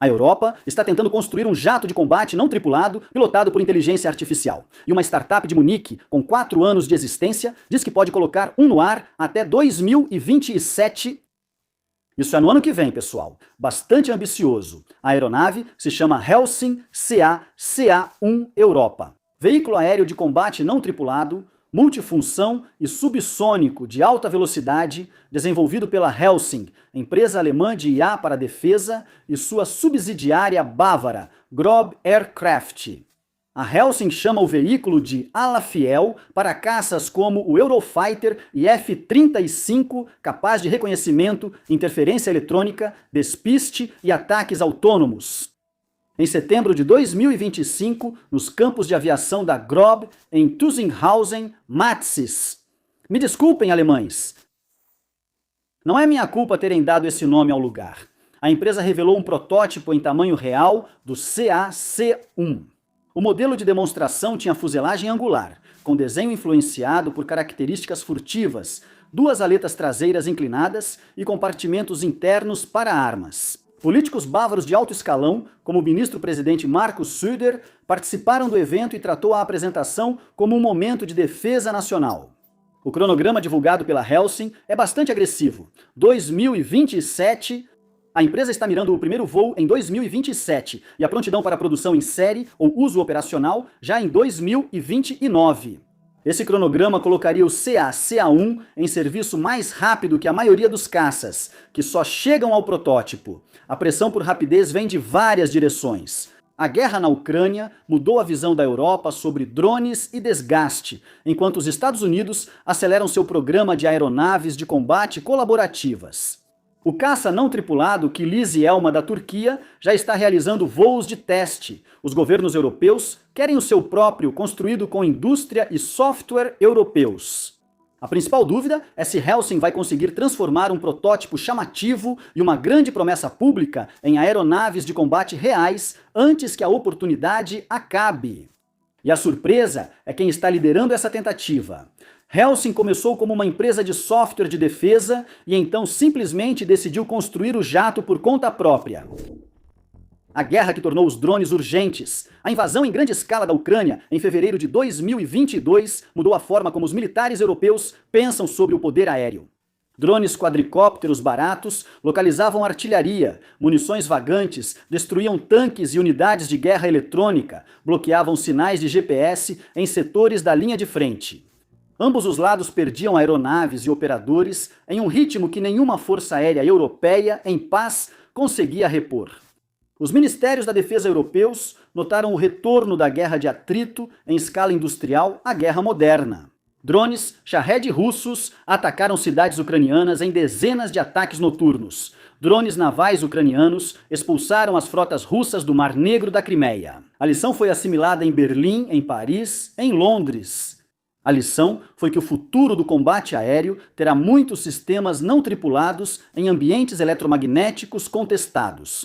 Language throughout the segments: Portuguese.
A Europa está tentando construir um jato de combate não tripulado pilotado por inteligência artificial. E uma startup de Munique, com 4 anos de existência, diz que pode colocar um no ar até 2027. Isso é no ano que vem, pessoal. Bastante ambicioso. A aeronave se chama Helsing CA-CA1 Europa. Veículo aéreo de combate não tripulado, multifunção e subsônico de alta velocidade, desenvolvido pela Helsing, empresa alemã de IA para a defesa, e sua subsidiária bávara, Grob Aircraft. A Helsing chama o veículo de ala fiel para caças como o Eurofighter e F-35, capaz de reconhecimento, interferência eletrônica, despiste e ataques autônomos. Em setembro de 2025, nos campos de aviação da Grob, em Tüzinghausen, Matzis. Me desculpem, alemães. Não é minha culpa terem dado esse nome ao lugar. A empresa revelou um protótipo em tamanho real do CA-C1. O modelo de demonstração tinha fuselagem angular, com desenho influenciado por características furtivas, 2 aletas traseiras inclinadas e compartimentos internos para armas. Políticos bávaros de alto escalão, como o ministro-presidente Markus Söder, participaram do evento e tratou a apresentação como um momento de defesa nacional. O cronograma divulgado pela Helsing é bastante agressivo. 2027, a empresa está mirando o primeiro voo em 2027 e a prontidão para produção em série ou uso operacional já em 2029. Esse cronograma colocaria o CA-CA1 em serviço mais rápido que a maioria dos caças, que só chegam ao protótipo. A pressão por rapidez vem de várias direções. A guerra na Ucrânia mudou a visão da Europa sobre drones e desgaste, enquanto os Estados Unidos aceleram seu programa de aeronaves de combate colaborativas. O caça não tripulado Kiliz Elma da Turquia já está realizando voos de teste. Os governos europeus querem o seu próprio, construído com indústria e software europeus. A principal dúvida é se Helsing vai conseguir transformar um protótipo chamativo e uma grande promessa pública em aeronaves de combate reais antes que a oportunidade acabe. E a surpresa é quem está liderando essa tentativa. Helsing começou como uma empresa de software de defesa e então simplesmente decidiu construir o jato por conta própria. A guerra que tornou os drones urgentes. A invasão em grande escala da Ucrânia em fevereiro de 2022 mudou a forma como os militares europeus pensam sobre o poder aéreo. Drones quadricópteros baratos localizavam artilharia, munições vagantes, destruíam tanques e unidades de guerra eletrônica, bloqueavam sinais de GPS em setores da linha de frente. Ambos os lados perdiam aeronaves e operadores em um ritmo que nenhuma força aérea europeia, em paz, conseguia repor. Os ministérios da defesa europeus notaram o retorno da guerra de atrito em escala industrial à guerra moderna. Drones Shahed russos atacaram cidades ucranianas em dezenas de ataques noturnos. Drones navais ucranianos expulsaram as frotas russas do Mar Negro da Crimeia. A lição foi assimilada em Berlim, em Paris, em Londres. A lição foi que o futuro do combate aéreo terá muitos sistemas não tripulados em ambientes eletromagnéticos contestados.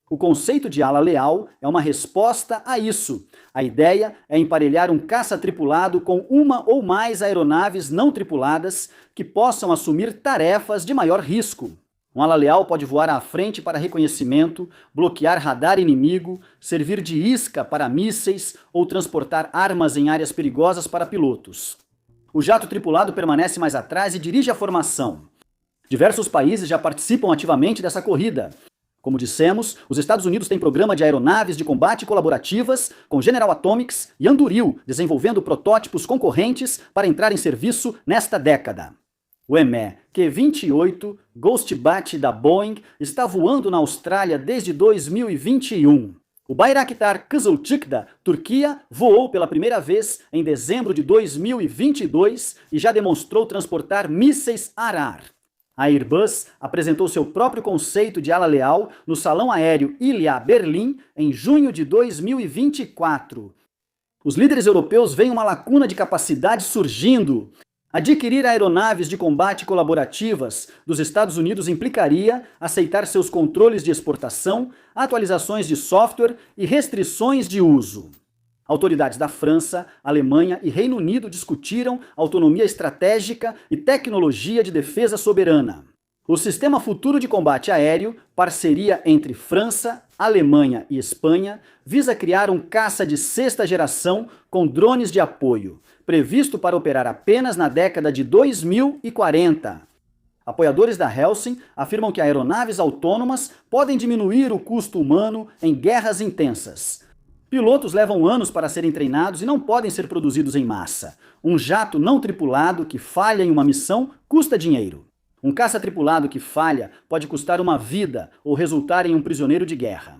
O conceito de ala leal é uma resposta a isso. A ideia é emparelhar um caça tripulado com uma ou mais aeronaves não tripuladas que possam assumir tarefas de maior risco. Um ala leal pode voar à frente para reconhecimento, bloquear radar inimigo, servir de isca para mísseis ou transportar armas em áreas perigosas para pilotos. O jato tripulado permanece mais atrás e dirige a formação. Diversos países já participam ativamente dessa corrida. Como dissemos, os Estados Unidos têm programa de aeronaves de combate colaborativas com General Atomics e Anduril, desenvolvendo protótipos concorrentes para entrar em serviço nesta década. O ME-Q-28 Ghostbat da Boeing está voando na Austrália desde 2021. O Bayraktar Kızılcık da Turquia voou pela primeira vez em dezembro de 2022 e já demonstrou transportar mísseis ar-ar. A Airbus apresentou seu próprio conceito de ala leal no Salão Aéreo ILIA Berlim em junho de 2024. Os líderes europeus veem uma lacuna de capacidade surgindo. Adquirir aeronaves de combate colaborativas dos Estados Unidos implicaria aceitar seus controles de exportação, atualizações de software e restrições de uso. Autoridades da França, Alemanha e Reino Unido discutiram autonomia estratégica e tecnologia de defesa soberana. O Sistema Futuro de Combate Aéreo, parceria entre França, Alemanha e Espanha, visa criar um caça de sexta geração com drones de apoio, previsto para operar apenas na década de 2040. Apoiadores da Helsing afirmam que aeronaves autônomas podem diminuir o custo humano em guerras intensas. Pilotos levam anos para serem treinados e não podem ser produzidos em massa. Um jato não tripulado que falha em uma missão custa dinheiro. Um caça tripulado que falha pode custar uma vida ou resultar em um prisioneiro de guerra.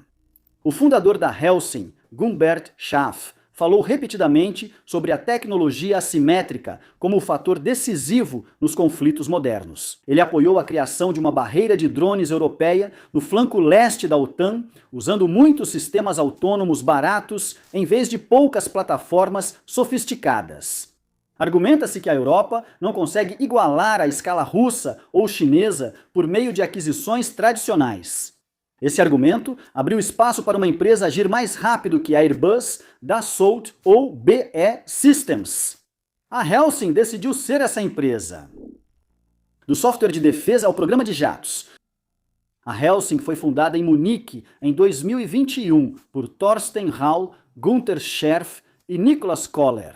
O fundador da Helsing, Gumbert Schaaf, falou repetidamente sobre a tecnologia assimétrica como o fator decisivo nos conflitos modernos. Ele apoiou a criação de uma barreira de drones europeia no flanco leste da OTAN, usando muitos sistemas autônomos baratos em vez de poucas plataformas sofisticadas. Argumenta-se que a Europa não consegue igualar a escala russa ou chinesa por meio de aquisições tradicionais. Esse argumento abriu espaço para uma empresa agir mais rápido que a Airbus, Dassault ou BE Systems. A Helsing decidiu ser essa empresa. Do software de defesa ao programa de jatos. A Helsing foi fundada em Munique em 2021 por Thorsten Hall, Gunther Scherf e Nicholas Kohler.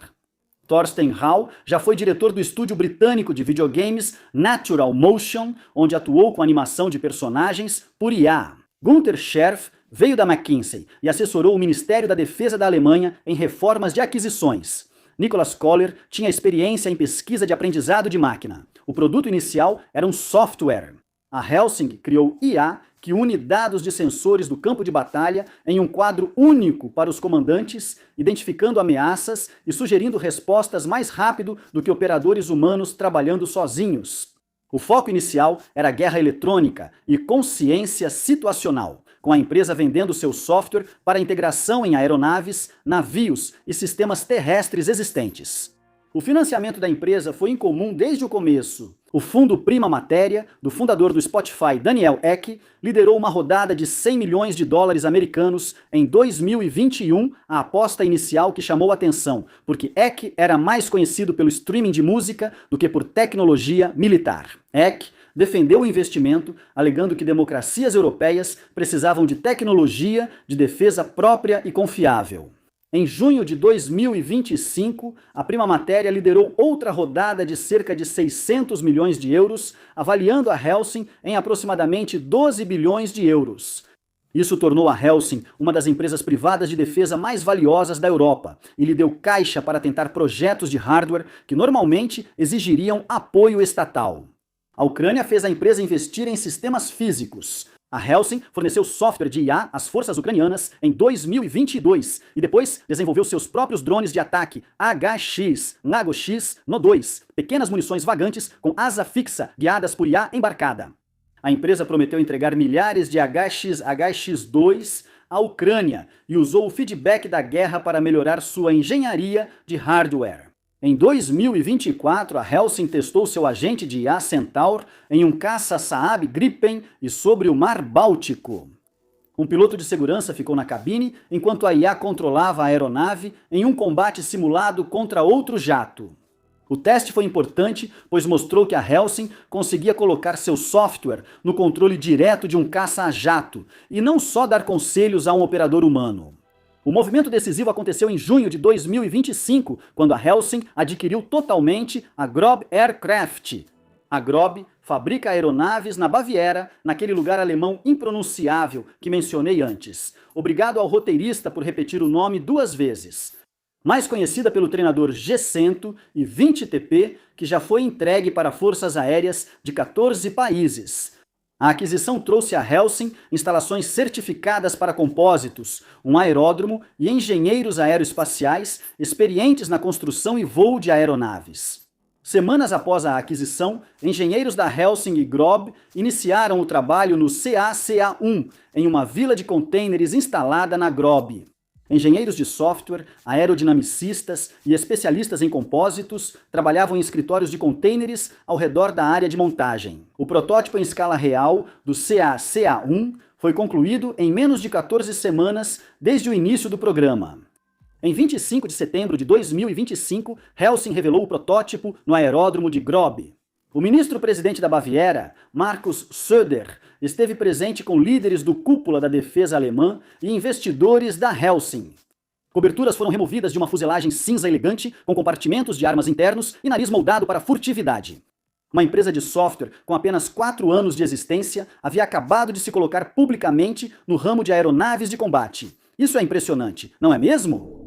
Thorsten Hall já foi diretor do estúdio britânico de videogames Natural Motion, onde atuou com animação de personagens por IA. Gunther Scherf veio da McKinsey e assessorou o Ministério da Defesa da Alemanha em reformas de aquisições. Nicholas Kohler tinha experiência em pesquisa de aprendizado de máquina. O produto inicial era um software. A Helsing criou IA que une dados de sensores do campo de batalha em um quadro único para os comandantes, identificando ameaças e sugerindo respostas mais rápido do que operadores humanos trabalhando sozinhos. O foco inicial era guerra eletrônica e consciência situacional, com a empresa vendendo seu software para integração em aeronaves, navios e sistemas terrestres existentes. O financiamento da empresa foi incomum desde o começo. O fundo Prima Matéria, do fundador do Spotify Daniel Ek, liderou uma rodada de 100 milhões de dólares americanos em 2021, a aposta inicial que chamou atenção, porque Ek era mais conhecido pelo streaming de música do que por tecnologia militar. Ek defendeu o investimento, alegando que democracias europeias precisavam de tecnologia de defesa própria e confiável. Em junho de 2025, a Prima Matéria liderou outra rodada de cerca de 600 milhões de euros, avaliando a Helsing em aproximadamente 12 bilhões de euros. Isso tornou a Helsing uma das empresas privadas de defesa mais valiosas da Europa e lhe deu caixa para tentar projetos de hardware que normalmente exigiriam apoio estatal. A Ucrânia fez a empresa investir em sistemas físicos. A Helsing forneceu software de IA às forças ucranianas em 2022 e depois desenvolveu seus próprios drones de ataque HX, Nago-X, No-2, pequenas munições vagantes com asa fixa guiadas por IA embarcada. A empresa prometeu entregar milhares de HX-2 à Ucrânia e usou o feedback da guerra para melhorar sua engenharia de hardware. Em 2024, a Helsing testou seu agente de IA Centaur em um caça Saab Gripen e sobre o Mar Báltico. Um piloto de segurança ficou na cabine enquanto a IA controlava a aeronave em um combate simulado contra outro jato. O teste foi importante, pois mostrou que a Helsing conseguia colocar seu software no controle direto de um caça a jato e não só dar conselhos a um operador humano. O movimento decisivo aconteceu em junho de 2025, quando a Helsing adquiriu totalmente a Grob Aircraft. A Grob fabrica aeronaves na Baviera, naquele lugar alemão impronunciável que mencionei antes. Obrigado ao roteirista por repetir o nome 2 vezes. Mais conhecida pelo treinador G100 e 20TP, que já foi entregue para forças aéreas de 14 países. A aquisição trouxe à Helsing instalações certificadas para compósitos, um aeródromo e engenheiros aeroespaciais experientes na construção e voo de aeronaves. Semanas após a aquisição, engenheiros da Helsing e Grob iniciaram o trabalho no CACA-1, em uma vila de contêineres instalada na Grob. Engenheiros de software, aerodinamicistas e especialistas em compósitos trabalhavam em escritórios de contêineres ao redor da área de montagem. O protótipo em escala real do CACA-1 foi concluído em menos de 14 semanas desde o início do programa. Em 25 de setembro de 2025, Helsing revelou o protótipo no aeródromo de Grob. O ministro-presidente da Baviera, Markus Söder, esteve presente com líderes do cúpula da defesa alemã e investidores da Helsing. Coberturas foram removidas de uma fuselagem cinza elegante, com compartimentos de armas internos e nariz moldado para furtividade. Uma empresa de software com apenas 4 anos de existência havia acabado de se colocar publicamente no ramo de aeronaves de combate. Isso é impressionante, não é mesmo?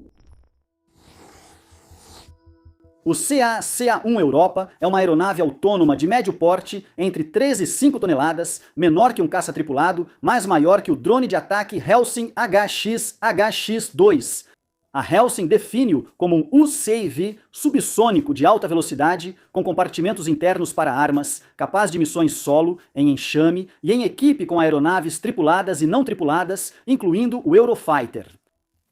O CA-CA1 Europa é uma aeronave autônoma de médio porte, entre 3 e 5 toneladas, menor que um caça tripulado, mas maior que o drone de ataque Helsing HX-2. A Helsing define-o como um UCAV subsônico de alta velocidade, com compartimentos internos para armas, capaz de missões solo, em enxame e em equipe com aeronaves tripuladas e não tripuladas, incluindo o Eurofighter.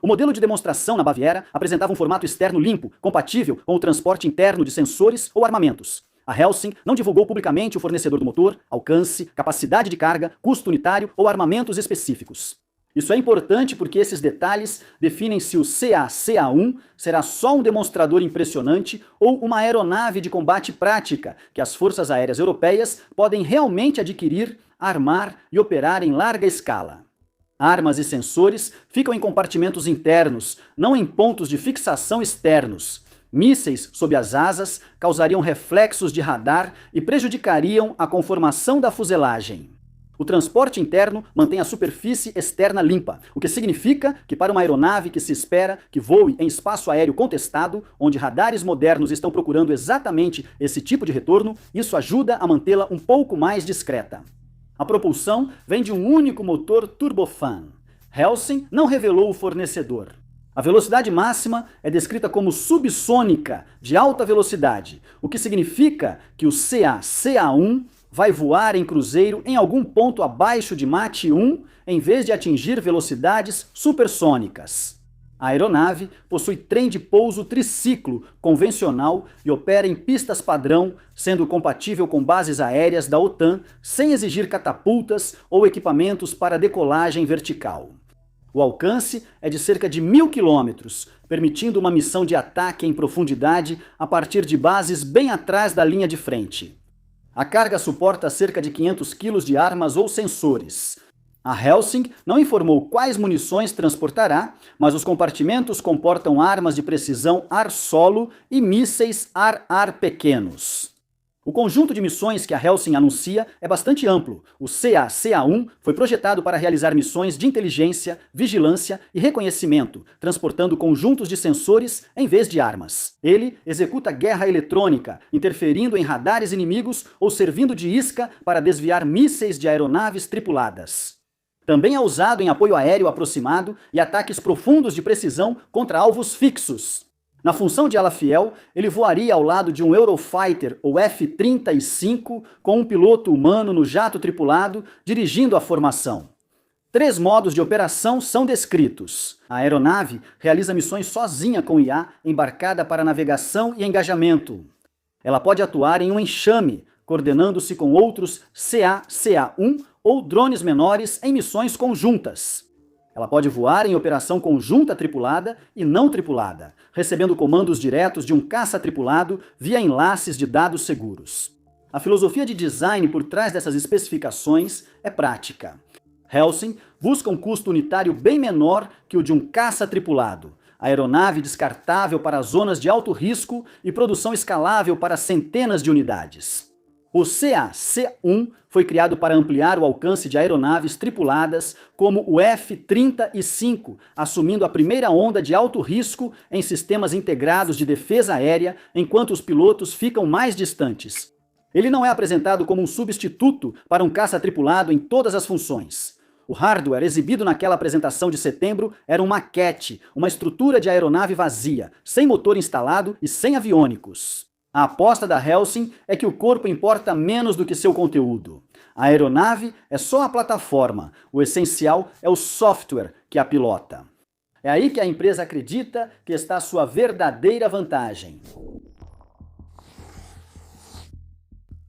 O modelo de demonstração na Baviera apresentava um formato externo limpo, compatível com o transporte interno de sensores ou armamentos. A Helsing não divulgou publicamente o fornecedor do motor, alcance, capacidade de carga, custo unitário ou armamentos específicos. Isso é importante porque esses detalhes definem se o CA-CA1 será só um demonstrador impressionante ou uma aeronave de combate prática que as forças aéreas europeias podem realmente adquirir, armar e operar em larga escala. Armas e sensores ficam em compartimentos internos, não em pontos de fixação externos. Mísseis sob as asas causariam reflexos de radar e prejudicariam a conformação da fuselagem. O transporte interno mantém a superfície externa limpa, o que significa que para uma aeronave que se espera que voe em espaço aéreo contestado, onde radares modernos estão procurando exatamente esse tipo de retorno, isso ajuda a mantê-la um pouco mais discreta. A propulsão vem de um único motor turbofan. Helsing não revelou o fornecedor. A velocidade máxima é descrita como subsônica, de alta velocidade, o que significa que o CA-CA1 vai voar em cruzeiro em algum ponto abaixo de Mach 1, em vez de atingir velocidades supersônicas. A aeronave possui trem de pouso triciclo convencional e opera em pistas padrão, sendo compatível com bases aéreas da OTAN, sem exigir catapultas ou equipamentos para decolagem vertical. O alcance é de cerca de 1.000 quilômetros, permitindo uma missão de ataque em profundidade a partir de bases bem atrás da linha de frente. A carga suporta cerca de 500 kg de armas ou sensores. A Helsing não informou quais munições transportará, mas os compartimentos comportam armas de precisão ar-solo e mísseis ar-ar pequenos. O conjunto de missões que a Helsing anuncia é bastante amplo. O CA-CA1 foi projetado para realizar missões de inteligência, vigilância e reconhecimento, transportando conjuntos de sensores em vez de armas. Ele executa guerra eletrônica, interferindo em radares inimigos ou servindo de isca para desviar mísseis de aeronaves tripuladas. Também é usado em apoio aéreo aproximado e ataques profundos de precisão contra alvos fixos. Na função de ala fiel, ele voaria ao lado de um Eurofighter ou F-35 com um piloto humano no jato tripulado dirigindo a formação. 3 modos de operação são descritos. A aeronave realiza missões sozinha com IA embarcada para navegação e engajamento. Ela pode atuar em um enxame, coordenando-se com outros CA-CA1 ou drones menores em missões conjuntas. Ela pode voar em operação conjunta tripulada e não tripulada, recebendo comandos diretos de um caça tripulado via enlaces de dados seguros. A filosofia de design por trás dessas especificações é prática. Helsing busca um custo unitário bem menor que o de um caça tripulado, aeronave descartável para zonas de alto risco e produção escalável para centenas de unidades. O CA-C1 foi criado para ampliar o alcance de aeronaves tripuladas como o F-35, assumindo a primeira onda de alto risco em sistemas integrados de defesa aérea, enquanto os pilotos ficam mais distantes. Ele não é apresentado como um substituto para um caça tripulado em todas as funções. O hardware exibido naquela apresentação de setembro era um maquete, uma estrutura de aeronave vazia, sem motor instalado e sem aviônicos. A aposta da Helsing é que o corpo importa menos do que seu conteúdo. A aeronave é só a plataforma, o essencial é o software que a pilota. É aí que a empresa acredita que está a sua verdadeira vantagem.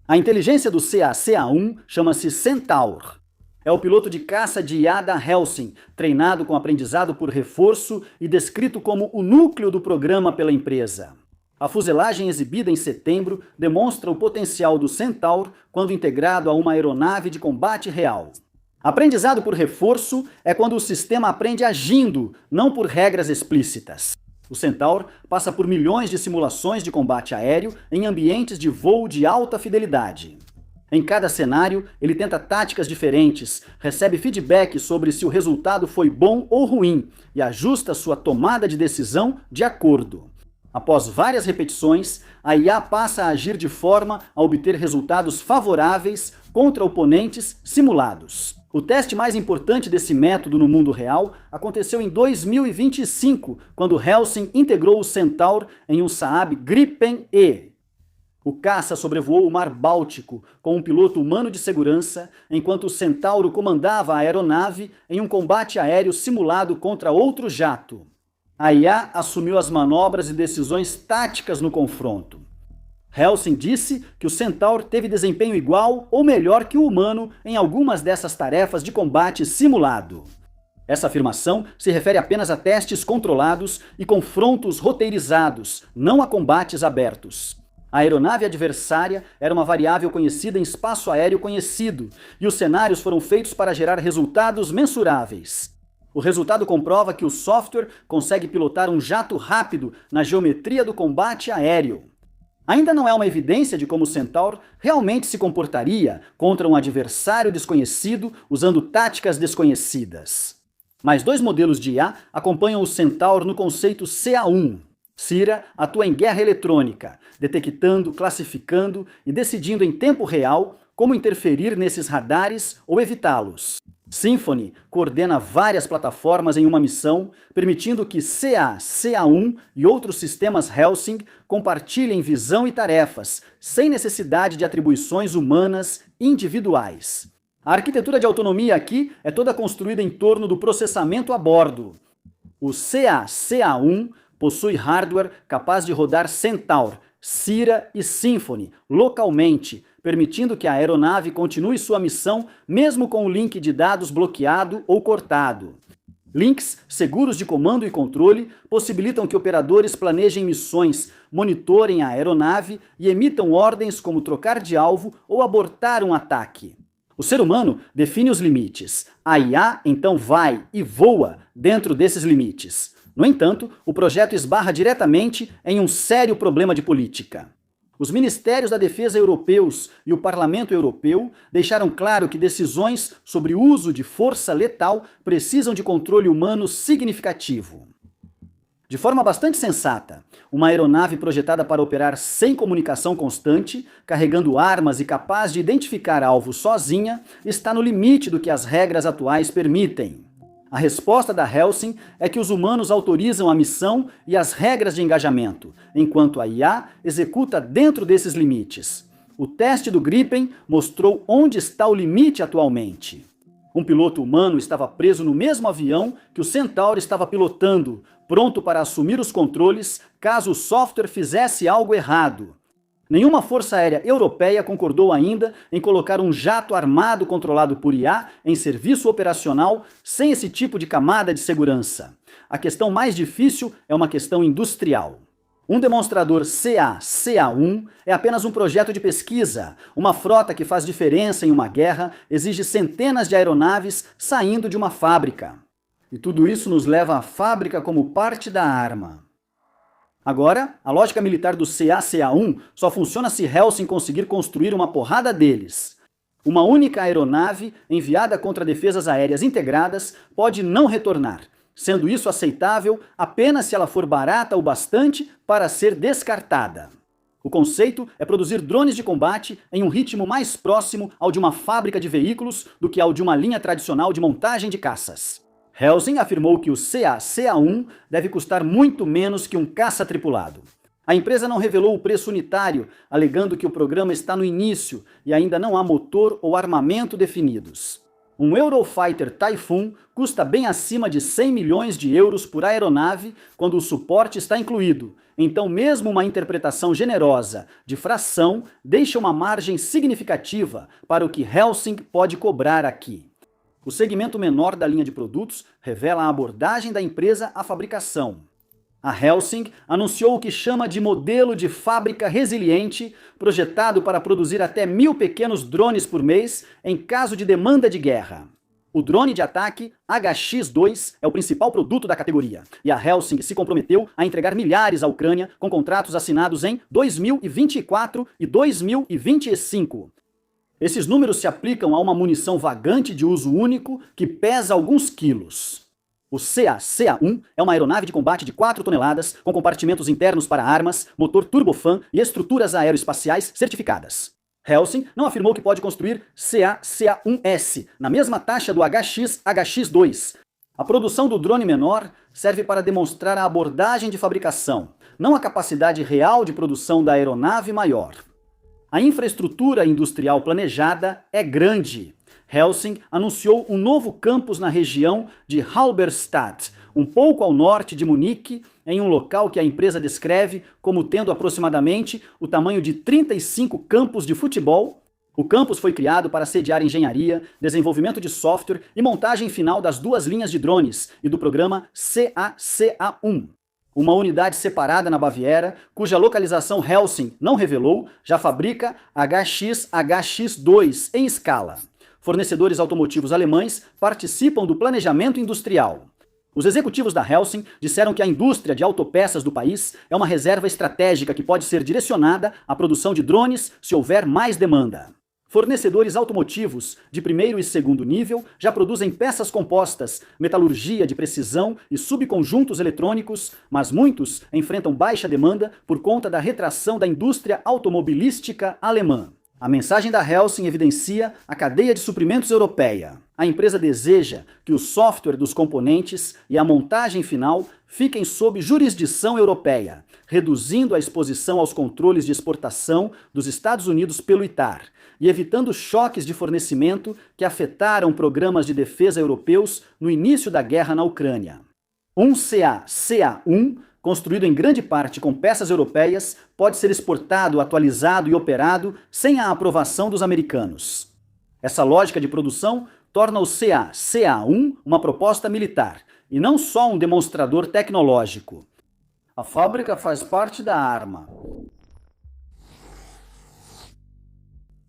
A inteligência do CA-CA1 chama-se Centaur. É o piloto de caça de IA da Helsing, treinado com aprendizado por reforço e descrito como o núcleo do programa pela empresa. A fuselagem exibida em setembro demonstra o potencial do Centaur quando integrado a uma aeronave de combate real. Aprendizado por reforço é quando o sistema aprende agindo, não por regras explícitas. O Centaur passa por milhões de simulações de combate aéreo em ambientes de voo de alta fidelidade. Em cada cenário, ele tenta táticas diferentes, recebe feedback sobre se o resultado foi bom ou ruim e ajusta sua tomada de decisão de acordo. Após várias repetições, a IA passa a agir de forma a obter resultados favoráveis contra oponentes simulados. O teste mais importante desse método no mundo real aconteceu em 2025, quando Helsing integrou o Centaur em um Saab Gripen-E. O caça sobrevoou o Mar Báltico com um piloto humano de segurança, enquanto o Centauro comandava a aeronave em um combate aéreo simulado contra outro jato. A IA assumiu as manobras e decisões táticas no confronto. Helsing disse que o Centaur teve desempenho igual ou melhor que o humano em algumas dessas tarefas de combate simulado. Essa afirmação se refere apenas a testes controlados e confrontos roteirizados, não a combates abertos. A aeronave adversária era uma variável conhecida em espaço aéreo conhecido, e os cenários foram feitos para gerar resultados mensuráveis. O resultado comprova que o software consegue pilotar um jato rápido na geometria do combate aéreo. Ainda não é uma evidência de como o Centaur realmente se comportaria contra um adversário desconhecido usando táticas desconhecidas. Mas dois modelos de IA acompanham o Centaur no conceito CA1. Cira atua em guerra eletrônica, detectando, classificando e decidindo em tempo real como interferir nesses radares ou evitá-los. Symphony coordena várias plataformas em uma missão, permitindo que CA, CA1 e outros sistemas Helsing compartilhem visão e tarefas, sem necessidade de atribuições humanas individuais. A arquitetura de autonomia aqui é toda construída em torno do processamento a bordo. O CA-CA1 possui hardware capaz de rodar Centaur, Cira e Symphony localmente, permitindo que a aeronave continue sua missão mesmo com o link de dados bloqueado ou cortado. Links seguros de comando e controle possibilitam que operadores planejem missões, monitorem a aeronave e emitam ordens como trocar de alvo ou abortar um ataque. O ser humano define os limites. A IA então vai e voa dentro desses limites. No entanto, o projeto esbarra diretamente em um sério problema de política. Os ministérios da defesa europeus e o Parlamento Europeu deixaram claro que decisões sobre o uso de força letal precisam de controle humano significativo. De forma bastante sensata, uma aeronave projetada para operar sem comunicação constante, carregando armas e capaz de identificar alvos sozinha, está no limite do que as regras atuais permitem. A resposta da Helsing é que os humanos autorizam a missão e as regras de engajamento, enquanto a IA executa dentro desses limites. O teste do Gripen mostrou onde está o limite atualmente. Um piloto humano estava preso no mesmo avião que o Centaur estava pilotando, pronto para assumir os controles caso o software fizesse algo errado. Nenhuma força aérea europeia concordou ainda em colocar um jato armado controlado por IA em serviço operacional sem esse tipo de camada de segurança. A questão mais difícil é uma questão industrial. Um demonstrador CA-CA1 é apenas um projeto de pesquisa. Uma frota que faz diferença em uma guerra exige centenas de aeronaves saindo de uma fábrica. E tudo isso nos leva à fábrica como parte da arma. Agora, a lógica militar do CA-CA1 só funciona se Helsing conseguir construir uma porrada deles. Uma única aeronave enviada contra defesas aéreas integradas pode não retornar, sendo isso aceitável apenas se ela for barata o bastante para ser descartada. O conceito é produzir drones de combate em um ritmo mais próximo ao de uma fábrica de veículos do que ao de uma linha tradicional de montagem de caças. Helsing afirmou que o CA-CA1 deve custar muito menos que um caça tripulado. A empresa não revelou o preço unitário, alegando que o programa está no início e ainda não há motor ou armamento definidos. Um Eurofighter Typhoon custa bem acima de 100 milhões de euros por aeronave quando o suporte está incluído, então mesmo uma interpretação generosa de fração deixa uma margem significativa para o que Helsing pode cobrar aqui. O segmento menor da linha de produtos revela a abordagem da empresa à fabricação. A Helsing anunciou o que chama de modelo de fábrica resiliente, projetado para produzir até 1.000 pequenos drones por mês em caso de demanda de guerra. O drone de ataque HX-2 é o principal produto da categoria, e a Helsing se comprometeu a entregar milhares à Ucrânia com contratos assinados em 2024 e 2025. Esses números se aplicam a uma munição vagante de uso único que pesa alguns quilos. O CA-CA1 é uma aeronave de combate de 4 toneladas, com compartimentos internos para armas, motor turbofan e estruturas aeroespaciais certificadas. Helsing não afirmou que pode construir CA-CA1S, na mesma taxa do HX-HX2. A produção do drone menor serve para demonstrar a abordagem de fabricação, não a capacidade real de produção da aeronave maior. A infraestrutura industrial planejada é grande. Helsing anunciou um novo campus na região de Halberstadt, um pouco ao norte de Munique, em um local que a empresa descreve como tendo aproximadamente o tamanho de 35 campos de futebol. O campus foi criado para sediar engenharia, desenvolvimento de software e montagem final das 2 linhas de drones e do programa CA-CA1. Uma unidade separada na Baviera, cuja localização Helsing não revelou, já fabrica HX-HX2 em escala. Fornecedores automotivos alemães participam do planejamento industrial. Os executivos da Helsing disseram que a indústria de autopeças do país é uma reserva estratégica que pode ser direcionada à produção de drones se houver mais demanda. Fornecedores automotivos de primeiro e segundo nível já produzem peças compostas, metalurgia de precisão e subconjuntos eletrônicos, mas muitos enfrentam baixa demanda por conta da retração da indústria automobilística alemã. A mensagem da Helsing evidencia a cadeia de suprimentos europeia. A empresa deseja que o software dos componentes e a montagem final fiquem sob jurisdição europeia, reduzindo a exposição aos controles de exportação dos Estados Unidos pelo ITAR e evitando choques de fornecimento que afetaram programas de defesa europeus no início da guerra na Ucrânia. Um CA-CA1 construído em grande parte com peças europeias, pode ser exportado, atualizado e operado sem a aprovação dos americanos. Essa lógica de produção torna o CA-CA1 uma proposta militar, e não só um demonstrador tecnológico. A fábrica faz parte da arma.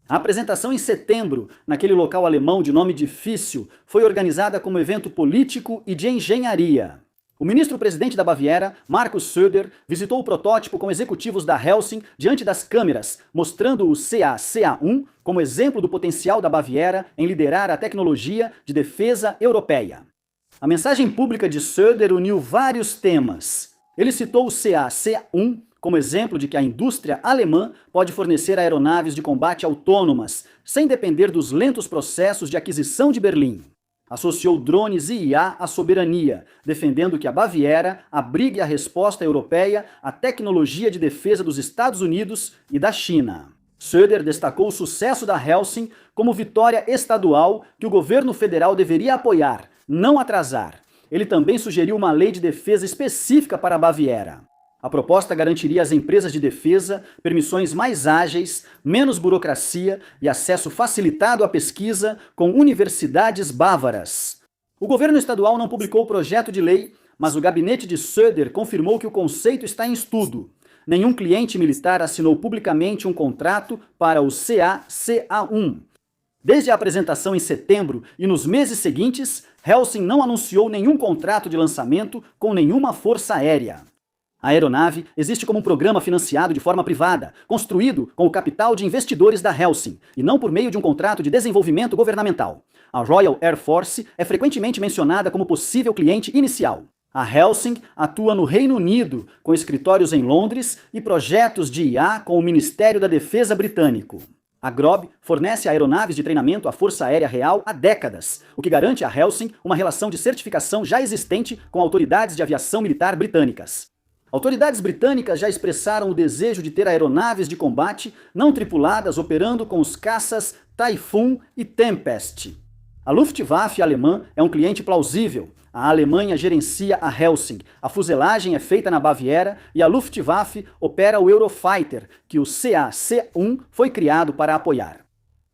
A apresentação em setembro, naquele local alemão de nome difícil, foi organizada como evento político e de engenharia. O ministro-presidente da Baviera, Markus Söder, visitou o protótipo com executivos da Helsing diante das câmeras, mostrando o CA-CA1 como exemplo do potencial da Baviera em liderar a tecnologia de defesa europeia. A mensagem pública de Söder uniu vários temas. Ele citou o CA-CA1 como exemplo de que a indústria alemã pode fornecer aeronaves de combate autônomas, sem depender dos lentos processos de aquisição de Berlim. Associou drones e IA à soberania, defendendo que a Baviera abrigue a resposta europeia à tecnologia de defesa dos Estados Unidos e da China. Söder destacou o sucesso da Helsing como vitória estadual que o governo federal deveria apoiar, não atrasar. Ele também sugeriu uma lei de defesa específica para a Baviera. A proposta garantiria às empresas de defesa permissões mais ágeis, menos burocracia e acesso facilitado à pesquisa com universidades bávaras. O governo estadual não publicou o projeto de lei, mas o gabinete de Söder confirmou que o conceito está em estudo. Nenhum cliente militar assinou publicamente um contrato para o CA-CA1. Desde a apresentação em setembro e nos meses seguintes, Helsing não anunciou nenhum contrato de lançamento com nenhuma força aérea. A aeronave existe como um programa financiado de forma privada, construído com o capital de investidores da Helsing, e não por meio de um contrato de desenvolvimento governamental. A Royal Air Force é frequentemente mencionada como possível cliente inicial. A Helsing atua no Reino Unido, com escritórios em Londres e projetos de IA com o Ministério da Defesa britânico. A GROB fornece aeronaves de treinamento à Força Aérea Real há décadas, o que garante a Helsing uma relação de certificação já existente com autoridades de aviação militar britânicas. Autoridades britânicas já expressaram o desejo de ter aeronaves de combate não tripuladas operando com os caças Typhoon e Tempest. A Luftwaffe alemã é um cliente plausível. A Alemanha gerencia a Helsing, a fuselagem é feita na Baviera e a Luftwaffe opera o Eurofighter, que o CA-C1 foi criado para apoiar.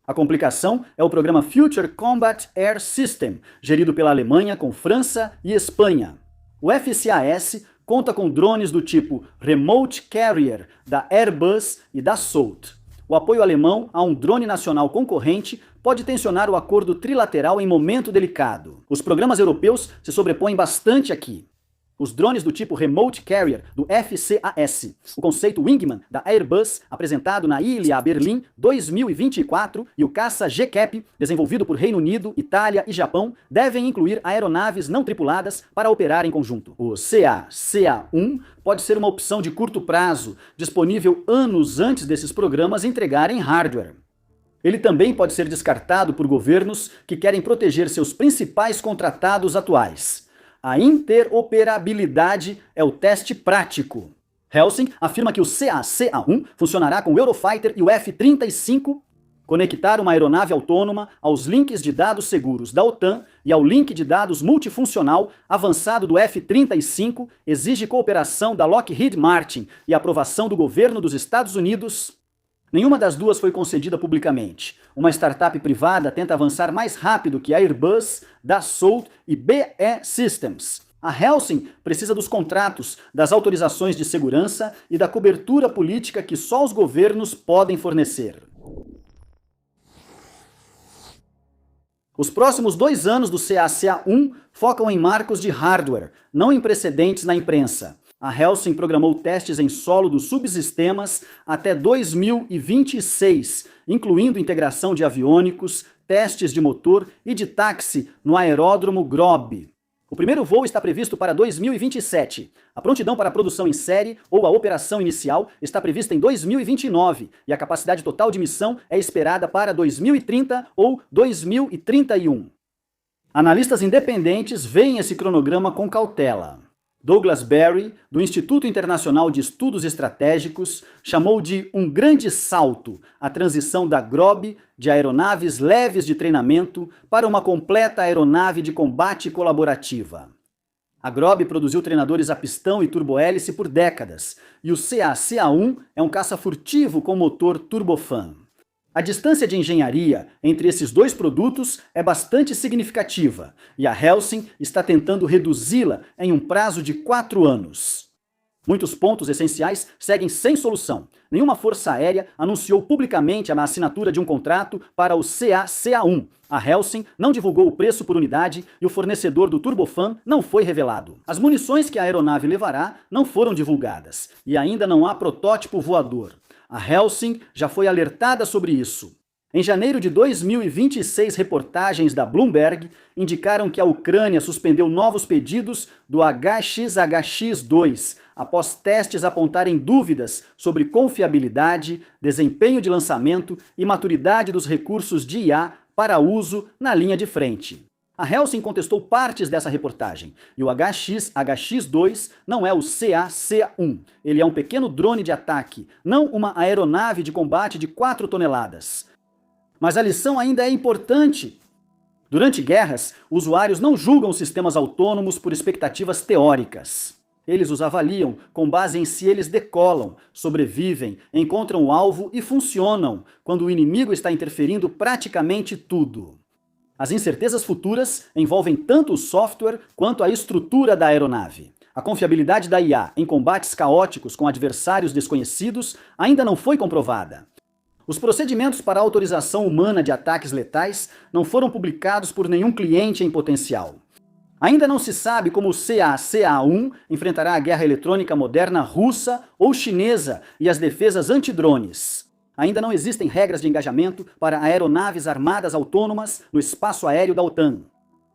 A complicação é o programa Future Combat Air System, gerido pela Alemanha com França e Espanha. O FCAS conta com drones do tipo Remote Carrier da Airbus e da Dassault. O apoio alemão a um drone nacional concorrente pode tensionar o acordo trilateral em momento delicado. Os programas europeus se sobrepõem bastante aqui. Os drones do tipo Remote Carrier do FCAS, o conceito Wingman da Airbus, apresentado na ILA Berlim 2024, e o caça GCAP, desenvolvido por Reino Unido, Itália e Japão, devem incluir aeronaves não tripuladas para operar em conjunto. O CA-CA1 pode ser uma opção de curto prazo, disponível anos antes desses programas entregarem hardware. Ele também pode ser descartado por governos que querem proteger seus principais contratados atuais. A interoperabilidade é o teste prático. Helsing afirma que o CA-CA1 funcionará com o Eurofighter e o F-35. Conectar uma aeronave autônoma aos links de dados seguros da OTAN e ao link de dados multifuncional avançado do F-35 exige cooperação da Lockheed Martin e aprovação do governo dos Estados Unidos. Nenhuma das duas foi concedida publicamente. Uma startup privada tenta avançar mais rápido que a Airbus, Dassault e BE Systems. A Helsing precisa dos contratos, das autorizações de segurança e da cobertura política que só os governos podem fornecer. Os próximos 2 anos do CA-CA1 focam em marcos de hardware, não em precedentes na imprensa. A Helsing programou testes em solo dos subsistemas até 2026, incluindo integração de aviônicos, testes de motor e de táxi no aeródromo Grob. O primeiro voo está previsto para 2027. A prontidão para a produção em série ou a operação inicial está prevista em 2029 e a capacidade total de missão é esperada para 2030 ou 2031. Analistas independentes veem esse cronograma com cautela. Douglas Berry, do Instituto Internacional de Estudos Estratégicos, chamou de um grande salto a transição da Grob de aeronaves leves de treinamento para uma completa aeronave de combate colaborativa. A Grob produziu treinadores a pistão e turbohélice por décadas, e o CA-CA1 é um caça furtivo com motor turbofan. A distância de engenharia entre esses dois produtos é bastante significativa, e a Helsing está tentando reduzi-la em um prazo de 4 anos. Muitos pontos essenciais seguem sem solução. Nenhuma força aérea anunciou publicamente a assinatura de um contrato para o CA-CA1. A Helsing não divulgou o preço por unidade e o fornecedor do turbofan não foi revelado. As munições que a aeronave levará não foram divulgadas, e ainda não há protótipo voador. A Helsing já foi alertada sobre isso. Em janeiro de 2026, reportagens da Bloomberg indicaram que a Ucrânia suspendeu novos pedidos do HXHX-2, após testes apontarem dúvidas sobre confiabilidade, desempenho de lançamento e maturidade dos recursos de IA para uso na linha de frente. A Helsing contestou partes dessa reportagem, e o HXHX-2 não é o CA-CA1. Ele é um pequeno drone de ataque, não uma aeronave de combate de 4 toneladas. Mas a lição ainda é importante. Durante guerras, usuários não julgam sistemas autônomos por expectativas teóricas. Eles os avaliam com base em se eles decolam, sobrevivem, encontram o alvo e funcionam, quando o inimigo está interferindo praticamente tudo. As incertezas futuras envolvem tanto o software quanto a estrutura da aeronave. A confiabilidade da IA em combates caóticos com adversários desconhecidos ainda não foi comprovada. Os procedimentos para a autorização humana de ataques letais não foram publicados por nenhum cliente em potencial. Ainda não se sabe como o CA-CA1 enfrentará a guerra eletrônica moderna russa ou chinesa e as defesas antidrones. Ainda não existem regras de engajamento para aeronaves armadas autônomas no espaço aéreo da OTAN.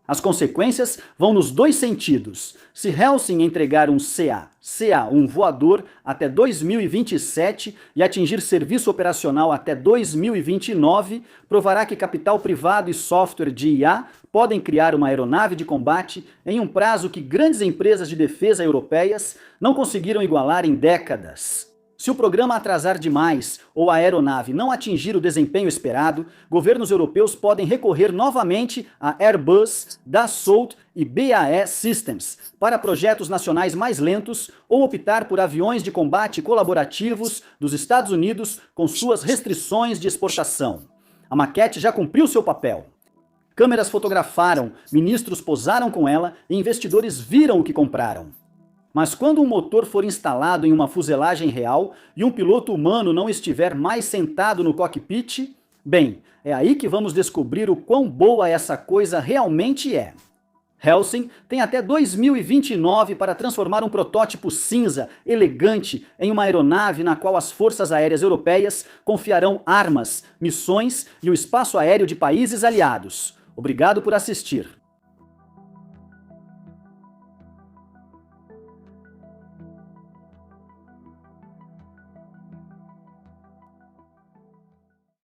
As consequências vão nos 2 sentidos. Se Helsing entregar um CA-CA1 voador até 2027 e atingir serviço operacional até 2029, provará que capital privado e software de IA podem criar uma aeronave de combate em um prazo que grandes empresas de defesa europeias não conseguiram igualar em décadas. Se o programa atrasar demais ou a aeronave não atingir o desempenho esperado, governos europeus podem recorrer novamente a Airbus, Dassault e BAE Systems para projetos nacionais mais lentos ou optar por aviões de combate colaborativos dos Estados Unidos com suas restrições de exportação. A maquete já cumpriu seu papel. Câmeras fotografaram, ministros posaram com ela e investidores viram o que compraram. Mas quando um motor for instalado em uma fuselagem real e um piloto humano não estiver mais sentado no cockpit, bem, é aí que vamos descobrir o quão boa essa coisa realmente é. Helsing tem até 2029 para transformar um protótipo cinza, elegante, em uma aeronave na qual as forças aéreas europeias confiarão armas, missões e o espaço aéreo de países aliados. Obrigado por assistir.